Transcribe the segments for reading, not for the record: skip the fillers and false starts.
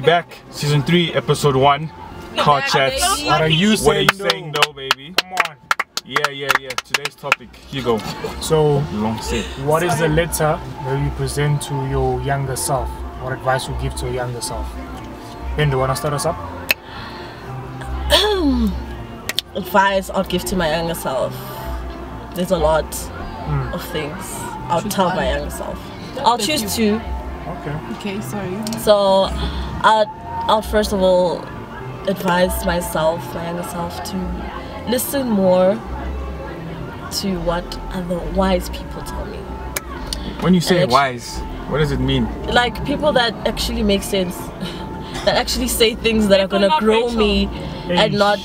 back, season 3, episode 1, car chats. What are you saying? No, baby? Come on. Yeah. Today's topic, Hugo. So, Long set. what is the letter that you present to your younger self? What advice you give to your younger self? Bendo, wanna start us up? Advice I'll give to my younger self. There's a lot of things I'll tell my younger self. I'll choose two. Okay, sorry. So I'll first of all advise my younger self, to listen more to what other wise people tell me. When you say wise, what does it mean? Like people that actually make sense, that actually say things that are gonna grow me and not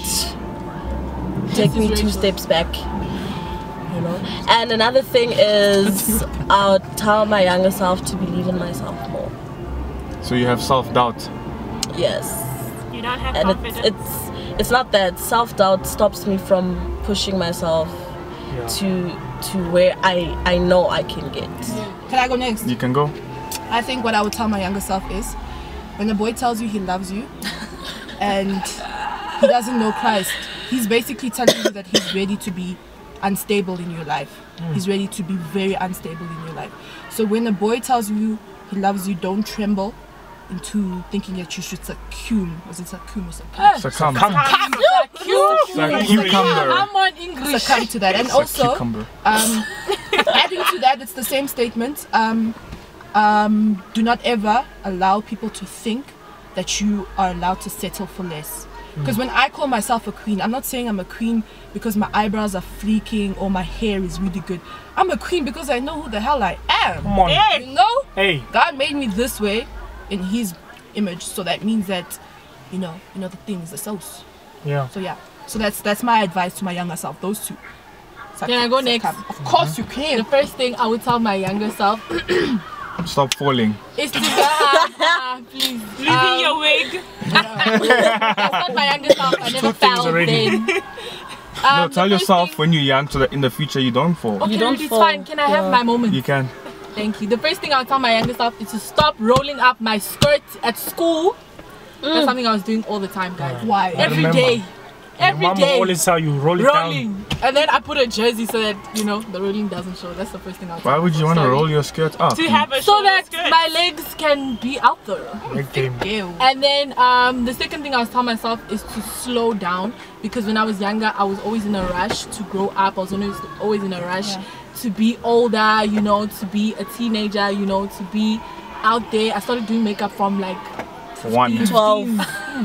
take me 2 steps back. You know? And another thing is I'll tell my younger self to believe in myself more. So you have self-doubt? Yes. You don't have And confidence. it's not that self-doubt stops me from pushing myself to where I know I can get. Can I go next? You can go. I think what I would tell my younger self is, when a boy tells you he loves you and he doesn't know Christ, he's basically telling you that he's ready to be unstable in your life. He's ready to be very unstable in your life. So when a boy tells you he loves you, don't tremble into thinking that you should succumb. Was it succumb or succumb? Succumb. Succumb to that. And also, adding to that, it's the same statement. Do not ever allow people to think that you are allowed to settle for less. Because when I call myself a queen, I'm not saying I'm a queen because my eyebrows are fleeking or my hair is really good. I'm a queen because I know who the hell I am. Come on. You know? Hey. God made me this way in his image, so that means that you know the things, the sauce. Yeah. So yeah. So that's my advice to my younger self, those two. Can I go next? Of course you can. The first thing I would tell my younger self Stop falling. is to please Leaving your wig. That's not my younger self. I never fell then. No, tell yourself when you're young so that in the future you don't fall. Okay, You don't Rudy, it's fall. fine. Can I have my moment? You can. Thank you. The first thing I'll tell my younger self is to stop rolling up my skirt at school. That's something I was doing all the time, guys. Why? Every remember. day. Every Mama day. always tell you roll it down. Rolling. And then I put a jersey so that, the rolling doesn't show. That's the first thing I'll tell Why would you want to myself. roll your skirt up? To have a So shorter that skirt. my legs can be out there. Leg game. Ew. And then the second thing I was telling myself is to slow down, because when I was younger I was always in a rush to grow up. I was always in a rush to be older, to be a teenager, to be out there. I started doing makeup from like 12.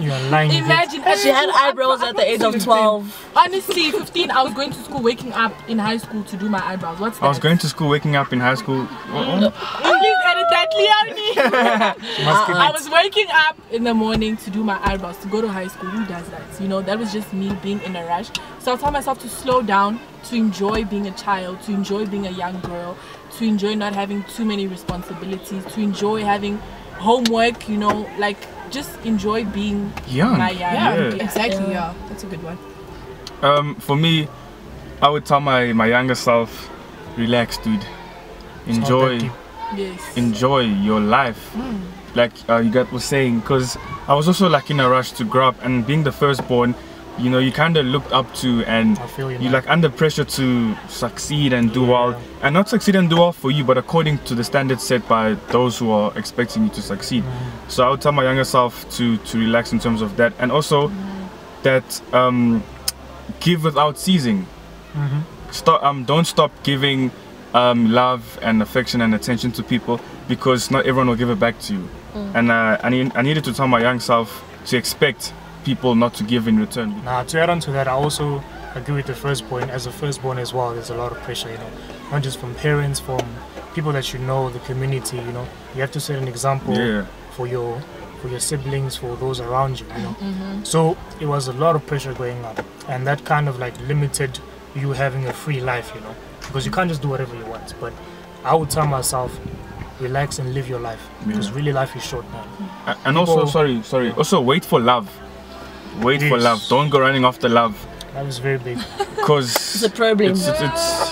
You're lying. Imagine She had eyebrows at the age of 12. Honestly, 15. I was going to school, waking up in high school to do my eyebrows. What's that? I was going to school, waking up in high school. Please edit that, Leonie. I was waking up in the morning to do my eyebrows, to go to high school. Who does that? That was just me being in a rush. So I told myself to slow down, to enjoy being a child, to enjoy being a young girl, to enjoy not having too many responsibilities, to enjoy having homework, just enjoy being Young. Yeah, Yeah. exactly. Yeah, that's a good one. For me, I would tell my younger self, relax, dude. Enjoy your life. Like Huguette was saying, because I was also like in a rush to grow up, and being the firstborn, you kind of looked up to, and I feel you, you're man. like under pressure to succeed and do well, and not succeed and do well for you, but according to the standards set by those who are expecting you to succeed. So I would tell my younger self to relax in terms of that, and also that give without ceasing. Don't stop giving love and affection and attention to people, because not everyone will give it back to you. And I needed to tell my young self to expect people not to give in return. Now, to add on to that, I also agree with the first point. As a firstborn as well, there's a lot of pressure, not just from parents, from people that the community. You have to set an example for your siblings, for those around you. So it was a lot of pressure going on, and that kind of like limited you having a free life, because you can't just do whatever you want. But I would tell myself, relax and live your life, because really life is short, man. And also, sorry, also wait for love. Wait for love. Don't go running after love. That was very big. Because It's a problem. it's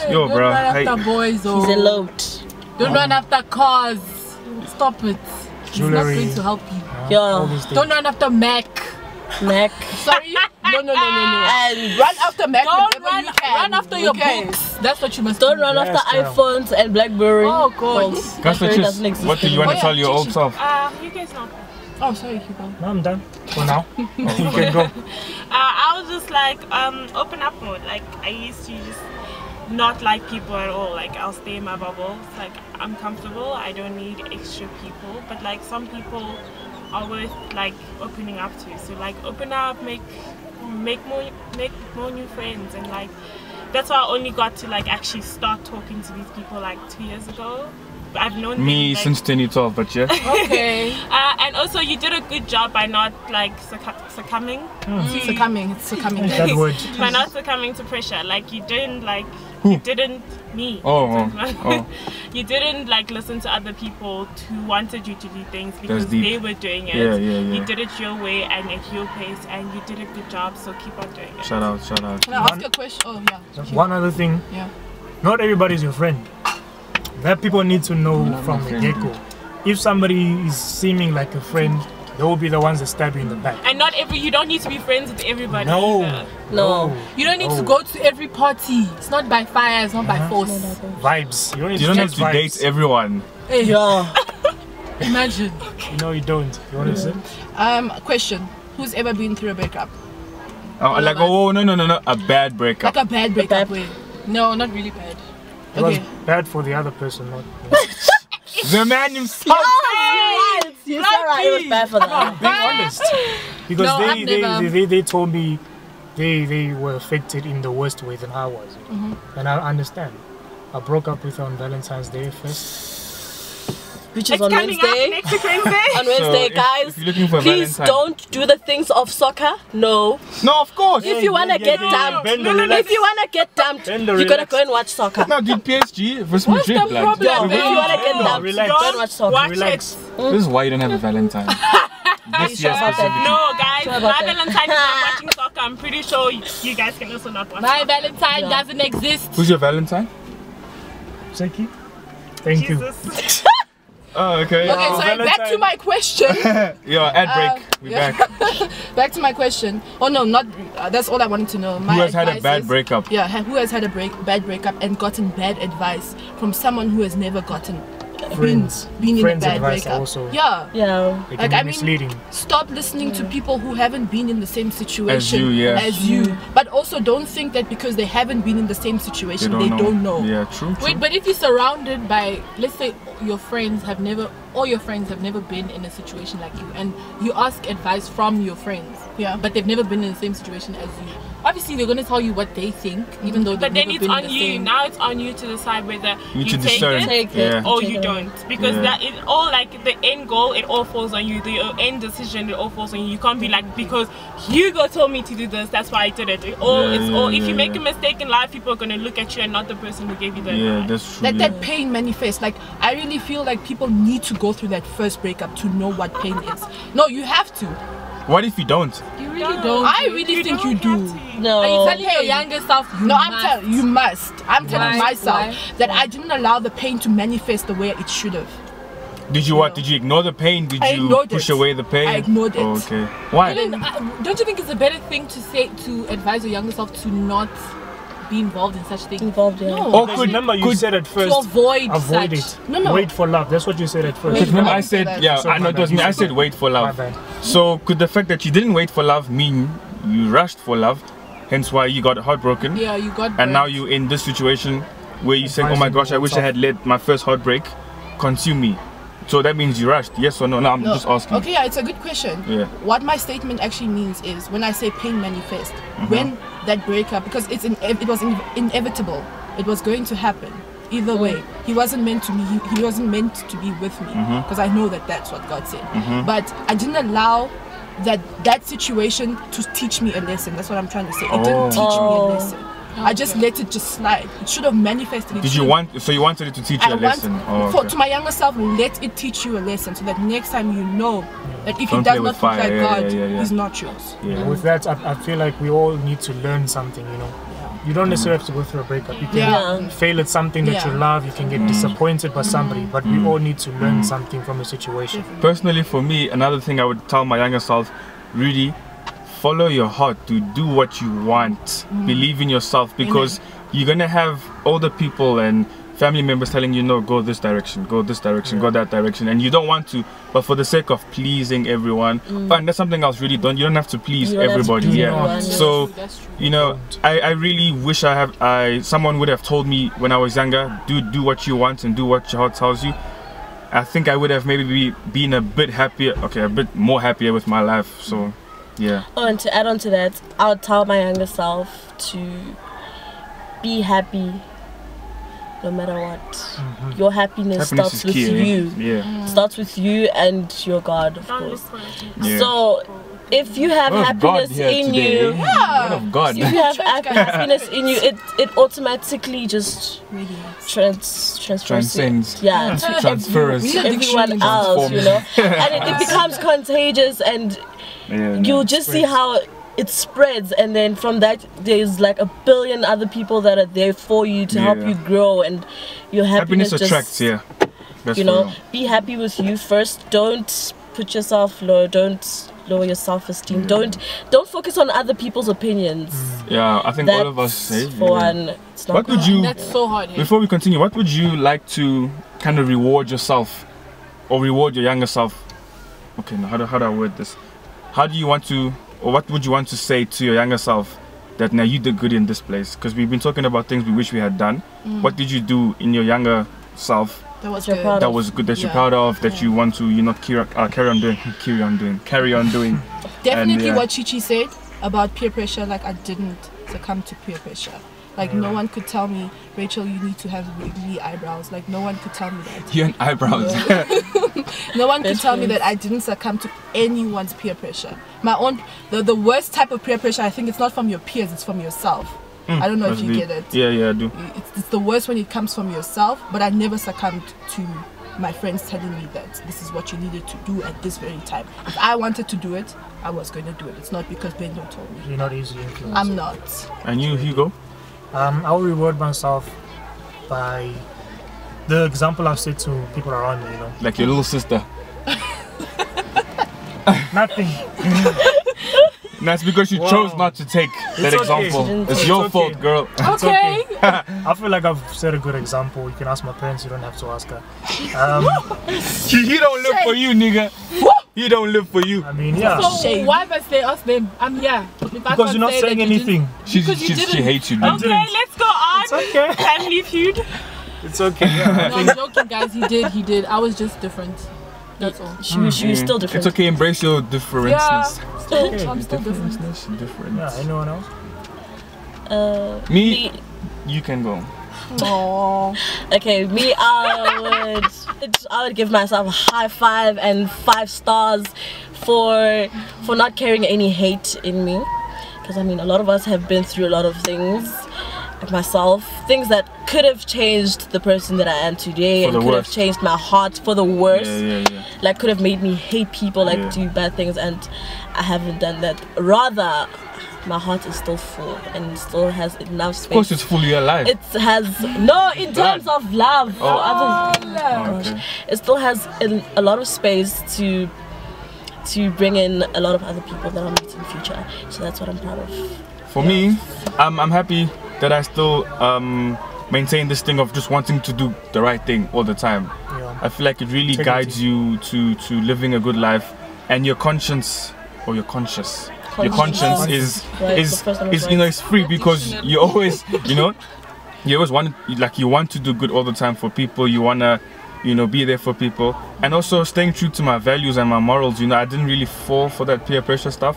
yo, Don't bro. run Hey, after boys, He's eloped. Don't run after cars. Stop it. He's not going to help you. Don't run after Mac. Sorry? No. And run after Mac. Don't run after your books. That's what you must do. Don't run after iPhones and BlackBerry. Oh God. What do you want to tell your old self? You guys know. Oh, sorry, Hugo. No, I'm done for now. You can go. I was just like, open up more. Like, I used to just not like people at all. Like, I'll stay in my bubble. It's like, I'm comfortable. I don't need extra people. But like, some people are worth like opening up to. So like, open up, make more new friends, and like, that's why I only got to like actually start talking to these people like 2 years ago. I've known me them, like, since 2012, but yeah. Okay. And also, you did a good job by not like succumbing. Succumbing. That word. By not succumbing to pressure. Like, you didn't like. Who? You didn't me. You didn't like listen to other people who wanted you to do things because they were doing it. Yeah. You did it your way and at your pace, and you did a good job. So keep on doing it. Shout out. Can I ask a question? Oh yeah. One other thing. Yeah. Not everybody's your friend. That people need to know from the get-go. If somebody is seeming like a friend, they will be the ones that stab you in the back. And you don't need to be friends with everybody. No. You don't need to go to every party. It's not by fire, it's not by force. Vibes. You don't have to date everyone. Yeah. Imagine. You don't. You want to say? Question. Who's ever been through a breakup? No, a bad breakup. Like a bad breakup way. No, not really bad. It was bad for the other person, not the man himself. You said right, it was bad for them. being honest. Because they told me they were affected in the worst way than I was. And I understand. I broke up with her on Valentine's Day first. Which is on Wednesday. Next Wednesday. On Wednesday, guys. If you're looking for please don't do the things of soccer. No, of course. If you wanna get dumped, you're gonna go and watch soccer. No, dude, PSG versus Madrid. What's the problem? If you wanna get dumped, go and watch soccer. Relax. This is why you don't have a Valentine. This year specifically. No, guys, my Valentine is not watching soccer. I'm pretty sure you guys can also not watch My soccer. Valentine doesn't exist. Who's your Valentine? Seki? Thank you. Oh, okay. Okay, sorry, back to my question. Ad break. We're back. Back to my question. Oh no, not that's all I wanted to know. Who has had a bad breakup? Yeah, who has had a bad breakup and gotten bad advice from someone who has never gotten been in a bad breakup? Also. Yeah. It can be misleading. Stop listening to people who haven't been in the same situation as you. But also don't think that because they haven't been in the same situation, they don't know. Yeah, true. Wait, but if you're surrounded by, let's say, all your friends have never been in a situation like you, and you ask advice from your friends, but they've never been in the same situation as you. Obviously, they're going to tell you what they think, even though they've never been in the same. But then it's on you. Now it's on you to decide whether you take it or you don't. Because that is all like the end goal. It all falls on you. The end decision. It all falls on you. You can't be like, because Hugo told me to do this, that's why I did it. It's all. If you make a mistake in life, people are going to look at you and not the person who gave you the advice. Yeah, that's true. That pain manifests. Like, I really feel like people need to go through that first breakup to know what pain is. No, you have to. What if you don't? You really don't. I really think you do. No. Are you telling your younger self? I'm telling you must. I'm telling myself that I didn't allow the pain to manifest the way it should have. Did you what? Did you ignore the pain? Did you push away the pain? I ignored it. Oh, okay. Why? Don't you think it's a better thing to advise your younger self to not be involved in such things? No. Remember you said at first to avoid it. No. Wait for love. That's what you said at first. Remember I said I know it was me. I said wait for love. So could the fact that you didn't wait for love mean you rushed for love, hence why you got heartbroken? Yeah, you got. And now you're in this situation where you saying, oh my gosh, I wish I had let my first heartbreak consume me. So that means you rushed, yes or no? No, I'm just asking. Okay, it's a good question. Yeah. What my statement actually means is when I say pain manifest, when that breakup, because it was inevitable, it was going to happen. Either way, he wasn't meant to be. He wasn't meant to be with me, because I know that that's what God said. But I didn't allow that situation to teach me a lesson. That's what I'm trying to say. It didn't teach me a lesson. I just let it just slide. It should have manifested. Did you want? So you wanted it to teach you a lesson? To my younger self, let it teach you a lesson, so that next time you know that if he does not look like God, he's not yours. Yeah. With that, I feel like we all need to learn something. you don't necessarily have to go through a breakup. You can fail at something that you love. You can get disappointed by somebody, but we all need to learn something from a situation. Personally, for me, another thing I would tell my younger self, Rudy, follow your heart, to do what you want. Believe in yourself, because you're gonna have older people and family members telling you, no, go this direction, go this direction, go that direction, and you don't want to, but for the sake of pleasing everyone. And that's something else, really. You don't have to please everybody. So you know, I really wish someone would have told me when I was younger, do what you want and do what your heart tells you. I think I would have maybe been a bit happier, a bit more happier with my life. So yeah. Oh, and to add on to that, I would tell my younger self to be happy no matter what. Your happiness starts with you. Starts with you and your God, of course. So if you have happiness in you, if you have happiness in you, it automatically just transcends. Transfers. Everyone else, you know, and it becomes contagious, and you'll just see how it spreads, and then from that there's like a billion other people that are there for you to help you grow, and your happiness attracts. You know, be happy with you first. Don't put yourself low. Don't lower your self-esteem. Don't focus on other people's opinions. I think all of us for one, it's not that's so hard. Before we continue, what would you like to kind of reward yourself or reward your younger self? Okay, now how do I word this? How do you want to, or what would you want to say to your younger self that now you did good in this place? Because we've been talking about things we wish we had done. What did you do in your younger self that was good, that you're proud of, that you want to carry on doing? Definitely what Chichi said about peer pressure. Like, I didn't succumb to peer pressure. Like, no one could tell me, Rachel, you need to have wiggly eyebrows. Like, no one could tell me that. You and eyebrows. No one could tell me that I didn't succumb to anyone's peer pressure. My own, the worst type of peer pressure, I think it's not from your peers, it's from yourself. I don't know if you get it. Yeah, I do. It's the worst when it comes from yourself, but I never succumbed to my friends telling me that this is what you needed to do at this very time. If I wanted to do it, I was going to do it. It's not because Bendo told me. You're not easily influenced. I'm not. And you, Hugo? I will reward myself by the example I've set to people around me, you know. Like your little sister. Nothing. That's because you chose not to take that example. It's your fault, girl. Okay. I feel like I've set a good example. You can ask my parents, you don't have to ask her. He don't live for you, nigga. He don't live for you. I mean, yeah. So why must they ask them? I'm here. Because you're not saying anything. She hates you, dude. Okay, let's go on. It's okay. Family feud. It's okay. No, I'm joking, guys. He did. I was just different. That's all. She was still different. It's okay, embrace your differences. I'm still different. Yeah, anyone else? Me, you can go. Aww. Okay, me, I would give myself a high five and 5 stars for not carrying any hate in me, because I mean, a lot of us have been through a lot of things, like myself, things that could have changed the person that I am today, and could have changed my heart for the worse. Like, could have made me hate people, like do bad things, and I haven't done that. Rather, my heart is still full and still has enough space. Of course it's full, you're alive. It has, no, in terms of love. It still has a lot of space to bring in a lot of other people that I'll meet in the future. So that's what I'm proud of. For me, I'm happy that I still maintain this thing of just wanting to do the right thing all the time. I feel like it really guides you to living a good life, and your conscience, or your conscience. Your conscience is you know, it's free, because you always want to do good all the time for people. You wanna, be there for people, and also staying true to my values and my morals. I didn't really fall for that peer pressure stuff,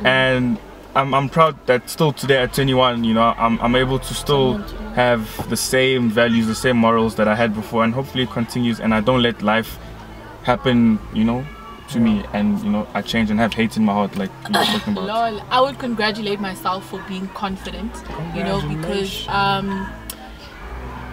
and I'm proud that still today at 21, I'm able to still have the same values, the same morals that I had before, and hopefully it continues, and I don't let life happen, to me, and I change and have hate in my heart, like you were talking about. Lol, I would congratulate myself for being confident, because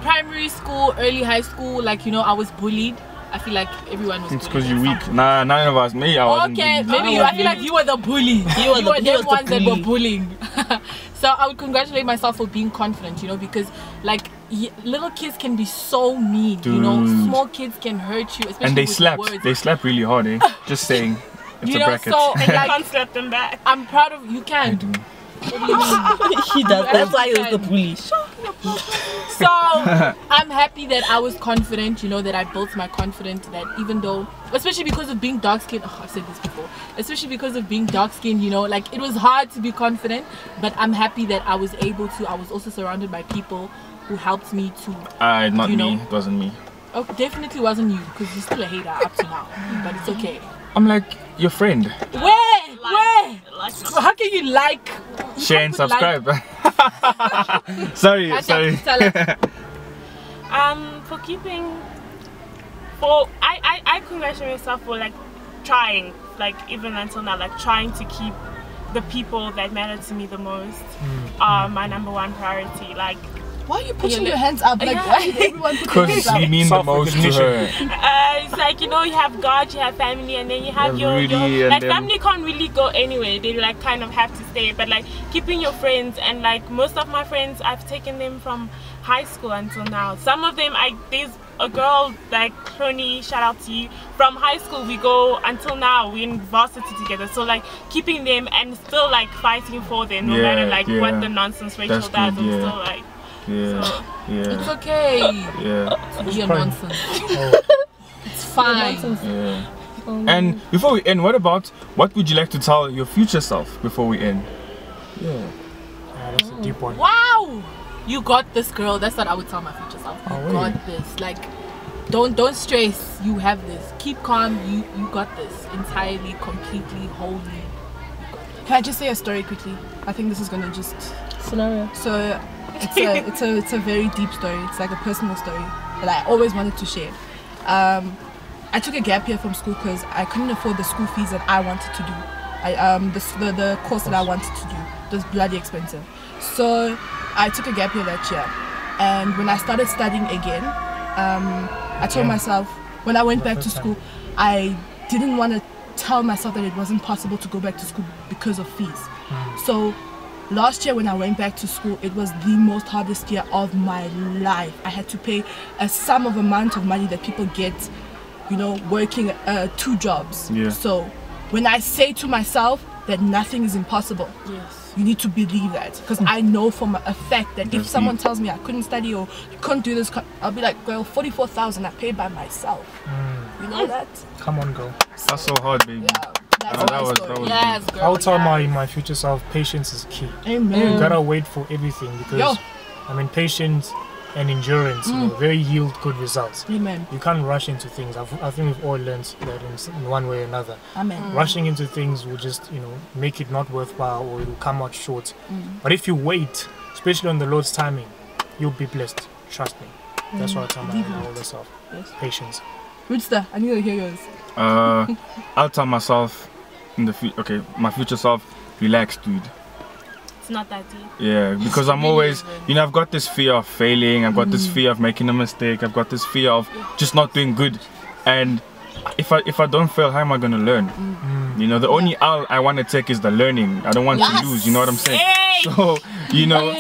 primary school, early high school, I was bullied, I feel like everyone was. It's because you're weak. Nah, none of us. Me, I wasn't. Okay, maybe you. I feel like you were the bully. You were the ones that were bullying. So I would congratulate myself for being confident, you know, because like little kids can be so mean, dude. You know, small kids can hurt you, especially and they with slap. words. They slap really hard, eh? Just saying. It's you a know, bracket. so and you can't slap them back. I'm proud of you. Can. I do. He does. That's why he was the bully. So I'm happy that I was confident, you know, that I built my confidence, that even though, especially because of being dark skinned, I've said this before, especially because of being dark skinned, you know, like it was hard to be confident, but I'm happy that I was able to. I was also surrounded by people who helped me to. Not you me. know, It wasn't me. Oh, definitely wasn't you, because you're still a hater up to now, but it's okay. I'm like your friend. Where? How can you like? Share and subscribe. sorry. For keeping. I congratulate myself for like trying, like even until now, like trying to keep the people that matter to me the most my number one priority. Like. Why are you putting your hands up? Like, why is everyone putting their hands up? Because you mean the most to her. It's like, you know, you have God, you have family, and then you have your like family can't really go anywhere. They like kind of have to stay. But like keeping your friends, and like most of my friends, I've taken them from high school until now. Some of them, there's a girl like Crony, shout out to you, from high school. We go until now, we're in varsity together. So like keeping them and still like fighting for them, no matter like what the nonsense Rachel does. I'm still like. It's okay. To be a nonsense. It's fine. And before we end, what would you like to tell your future self before we end? That's a deep one. Wow, you got this, girl. That's what I would tell my future self. You got this. Like, don't stress. You have this. Keep calm. You got this. Entirely, completely, wholly. Can I just say a story quickly? I think this is gonna just scenario. So it's a very deep story. It's like a personal story that I always wanted to share. I took a gap year from school because I couldn't afford the school fees that I wanted to do. The course that I wanted to do was bloody expensive. So I took a gap year that year, and when I started studying again, I told myself, when I went back to school, I didn't want to tell myself that it wasn't possible to go back to school because of fees. So last year when I went back to school, it was the most hardest year of my life. I had to pay a sum of amount of money that people get, you know, working 2 jobs. So when I say to myself that nothing is impossible, you need to believe that, because I know from a fact that if someone tells me I couldn't study or you couldn't do this, I'll be like, girl, 44,000 I paid by myself. You know that? Come on, girl. That's so hard, baby. That was yes, girl. I would tell my future self, patience is key. Amen. You gotta wait for everything, because I mean, patience and endurance, you know, they yield good results. Amen. You can't rush into things. I think we've all learned that in one way or another. Amen. Rushing into things will just, you know, make it not worthwhile, or it will come out short. But if you wait, especially on the Lord's timing, you'll be blessed. Trust me. That's what I tell my older self. Patience. Rootster, I need to hear yours. I'll tell myself in the future. Okay, my future self, relax, dude. It's not that deep. Yeah, because I'm always, you know, I've got this fear of failing. I've got this fear of making a mistake. I've got this fear of just not doing good. And if I don't fail, how am I gonna learn? You know, the only L I want to take is the learning. I don't want to lose. You know what I'm saying? So, you know,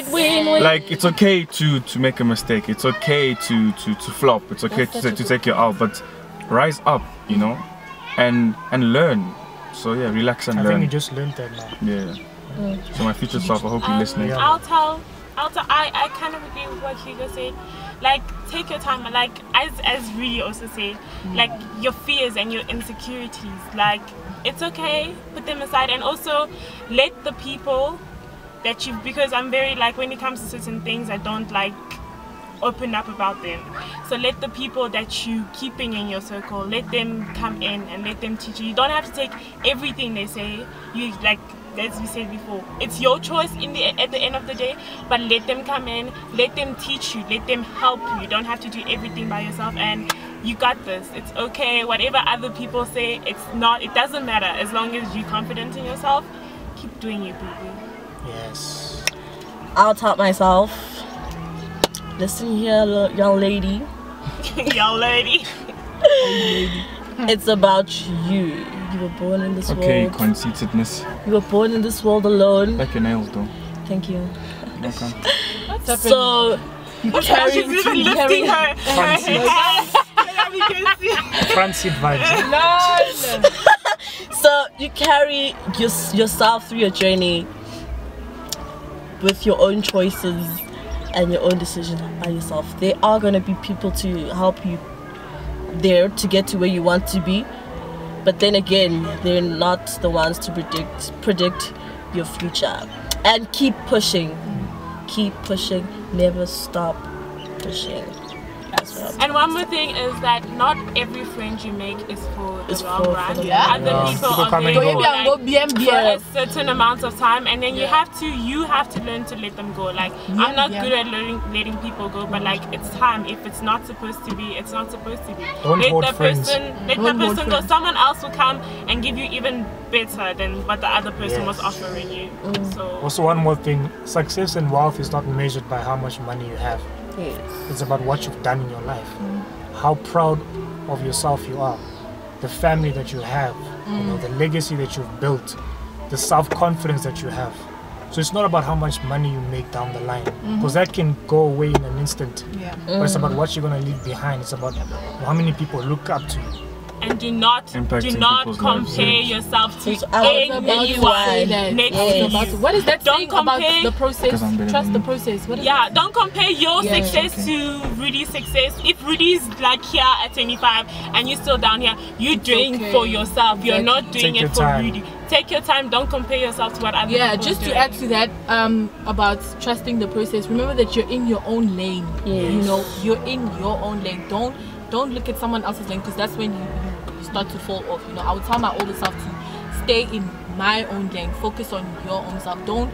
like it's okay to make a mistake. It's okay to flop. It's okay to take your L, but rise up, you know, and learn. So yeah, relax and learn. I think you just learned that now. Yeah. So my future self, I hope you're listening. I kind of agree with what Hugo said. Like, take your time. Like, as Rudy also said, like your fears and your insecurities, like it's okay, put them aside, and also let the people that you, because I'm very like, when it comes to certain things, I don't like open up about them. So let the people that you keeping in your circle, let them come in and let them teach you. You don't have to take everything they say. You, like, as we said before, it's your choice at the end of the day, but let them come in, let them teach you, let them help you. You don't have to do everything by yourself, and you got this. It's okay. Whatever other people say, it doesn't matter. As long as you're confident in yourself, keep doing you, boo-boo. Yes. I'll tell myself, listen here, young lady. Young lady. It's about you. You were born in this world. Okay, conceitedness. You were born in this world alone. Like your nails, though. Thank you. Okay. So you carry. She's even lifting her hands. Front seat vibes. So you carry yourself through your journey with your own choices and your own decisions by yourself. There are going to be people to help you there to get to where you want to be, but then again, they're not the ones to predict your future. And keep pushing, never stop pushing. And one more thing is that not every friend you make is for the long run. Other people are there for a certain amount of time, and then you have to learn to let them go. Like I'm not good at letting people go, but like it's time. If it's not supposed to be, it's not supposed to be. Let the person go. Someone else will come and give you even better than what the other person was offering you. So also one more thing, success and wealth is not measured by how much money you have. Yes. It's about what you've done in your life, how proud of yourself you are, the family that you have, you know, the legacy that you've built, the self-confidence that you have. So it's not about how much money you make down the line, because that can go away in an instant. But it's about what you're going to leave behind. It's about how many people look up to you. And do not compare yourself to anyone next to you. What is that don't compare about the process? Trust the process. What is don't compare your success to Rudy's success. If Rudy's like here at 25 and you're still down here, you're doing for yourself. You're not doing it for Rudy. Take your time. Don't compare yourself to what other people just doing. to add to that, about trusting the process. Remember that you're in your own lane. You know, you're in your own lane. Don't look at someone else's lane, because that's when you start to fall off. You know, I would tell my older self to stay in my own lane, focus on your own self. Don't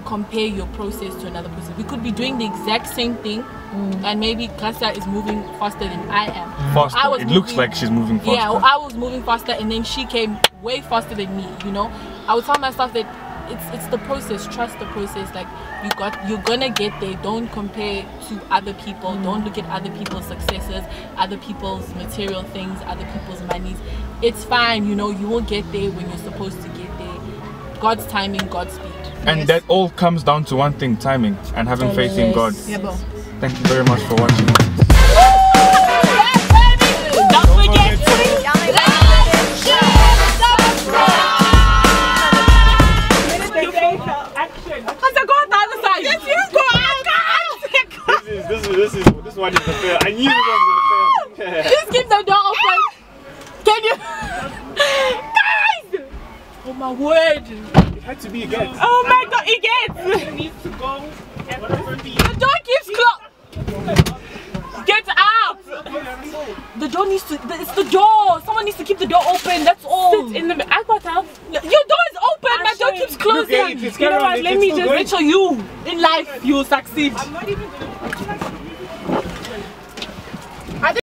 compare your process to another person. We could be doing the exact same thing, and maybe Gracia is moving faster than I am. Faster. It looks like she's moving faster. Yeah, I was moving faster, and then she came way faster than me. You know, I would tell myself that it's the process. Trust the process. Like you're gonna get there. Don't compare to other people. Don't look at other people's successes, other people's material things, other people's monies. It's fine. You know, you will get there when you're supposed to get there. God's timing, God's speed. And that all comes down to one thing: timing and having faith in God. Thank you very much for watching. Don't forget to like, share, subscribe. This one is the fair. I knew it was the fair. Just keep the door open. Can you? Guys! Oh my word. It had to be Huguette. Oh my God, Huguette! It needs to go and the door keeps closed. Get out! The door needs to. It's the door. Someone needs to keep the door open. That's all. Sit in the. I got out. Your door is open. My door keeps closing. You know what? Let me just. Make sure you in life you will succeed. I'm not even.